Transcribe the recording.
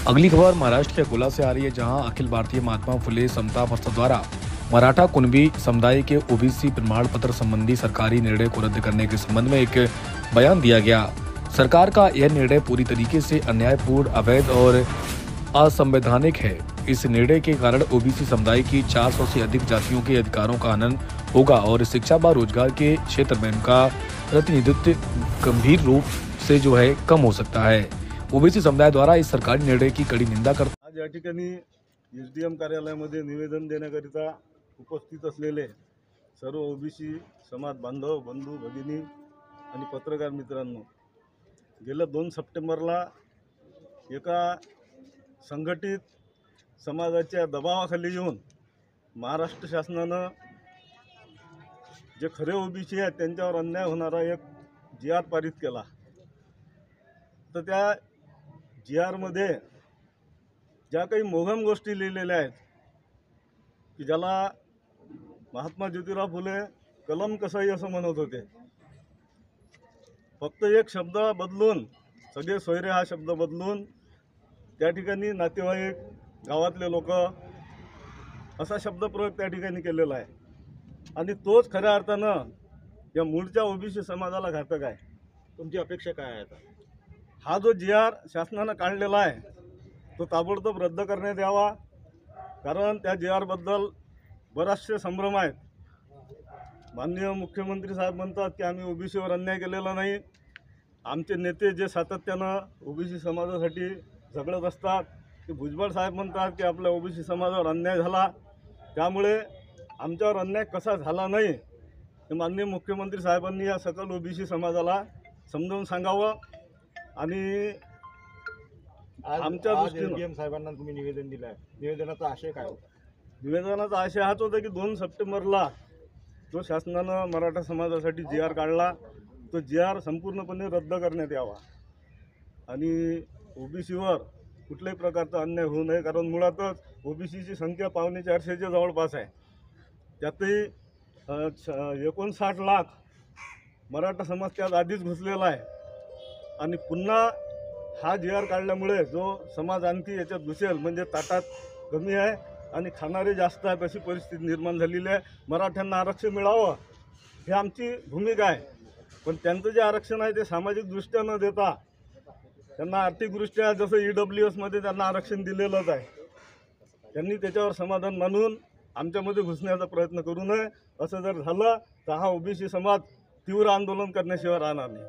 अगली खबर महाराष्ट्र के अकोला से आ रही है, जहां अखिल भारतीय महात्मा फुले समता संस्था द्वारा मराठा कुणबी समुदाय के ओबीसी प्रमाण पत्र संबंधी सरकारी निर्णय को रद्द करने के संबंध में एक बयान दिया गया। सरकार का यह निर्णय पूरी तरीके से अन्यायपूर्ण, अवैध और असंवैधानिक है। इस निर्णय के कारण ओबीसी समुदाय की 400 से अधिक जातियों के अधिकारों का हनन होगा और शिक्षा व रोजगार के क्षेत्र में उनका प्रतिनिधित्व गंभीर रूप से कम हो सकता है। ओबीसी समुदाय द्वारा इस सरकारी निर्णय की कड़ी निंदा करते आज या ठिकाणी एसडीएम कार्यालयामध्ये निवेदन देण्याकरिता उपस्थित असलेले सर्व ओबीसी समाज बांधव, बंधू, भगिनी आणि पत्रकार मित्रांनो, गेल्या 2 सप्टेंबरला एका संघटित समाजाच्या दबावाखाली येऊन महाराष्ट्र शासनानं जे खरे ओबीसी आहेत त्यांच्यावर अन्याय होणारा एक जी.आर. पारित केला। तर त्या जी.आर.मध्ये ज्या काही मोहम गोष्टी लिहिलेल्या आहेत की ज्याला महात्मा ज्योतिराव फुले कलम कसाई असं म्हणत होते, फक्त एक शब्द बदलून, सगळे सोयरे हा शब्द बदलून त्या ठिकाणी नातेवाईक, गावातले लोक असा शब्द प्रयोग त्या ठिकाणी केलेला आहे आणि तोच खऱ्या अर्थानं या मूळच्या ओबीसी समाजाला घातक आहे। तुमची अपेक्षा काय आहे आता? हा जो जी.आर. शासनानं काढलेला आहे तो ताबडतोब रद्द करण्यात यावा, कारण त्या जी.आर.बद्दल बराचसे संभ्रम आहेत। माननीय मुख्यमंत्री साहेब म्हणतात की आम्ही ओबीसीवर अन्याय केलेला नाही। आमचे नेते जे सातत्यानं ओबीसी समाजासाठी झगडत असतात की भुजबळ साहेब म्हणतात की आपल्या ओबीसी समाजावर अन्याय झाला, त्यामुळे आमच्यावर अन्याय कसा झाला नाही हे माननीय मुख्यमंत्री साहेबांनी या सकल ओबीसी समाजाला समजावून सांगावं। आणि आमच्या एसडीएम साहेबांना तुम्ही निवेदन दिलं आहे, निवेदनाचा आशय काय होता? निवेदनाचा आशय हाच होता की 2 सप्टेंबरला जो शासनानं मराठा समाजासाठी जी.आर. काढला तो जी.आर. संपूर्णपणे रद्द करण्यात यावा आणि ओबीसीवर कुठल्याही प्रकारचा अन्याय होऊ नये, कारण मुळातच ओबीसीची संख्या 450च्या जवळपास आहे। त्यातही 59 लाख मराठा समाज त्यात आधीच घुसलेला आहे आणि पुन्हा हा जी.आर. काढल्यामुळे जो समाज आणखी याच्यात घुसेल म्हणजे ताटात कमी आहे आणि खाणारे जास्त आहेत अशी परिस्थिती निर्माण झालेली आहे। मराठ्यांना आरक्षण मिळावं ही आमची भूमिका आहे, पण त्यांचं जे आरक्षण आहे ते सामाजिकदृष्ट्या न देता त्यांना आर्थिकदृष्ट्या जसं EWSमध्ये त्यांना आरक्षण दिलेलंच आहे, त्यांनी त्याच्यावर समाधान मानून आमच्यामध्ये घुसण्याचा प्रयत्न करू नये। असं जर झालं तर हा ओबीसी समाज तीव्र आंदोलन करण्याशिवाय राहणार नाही।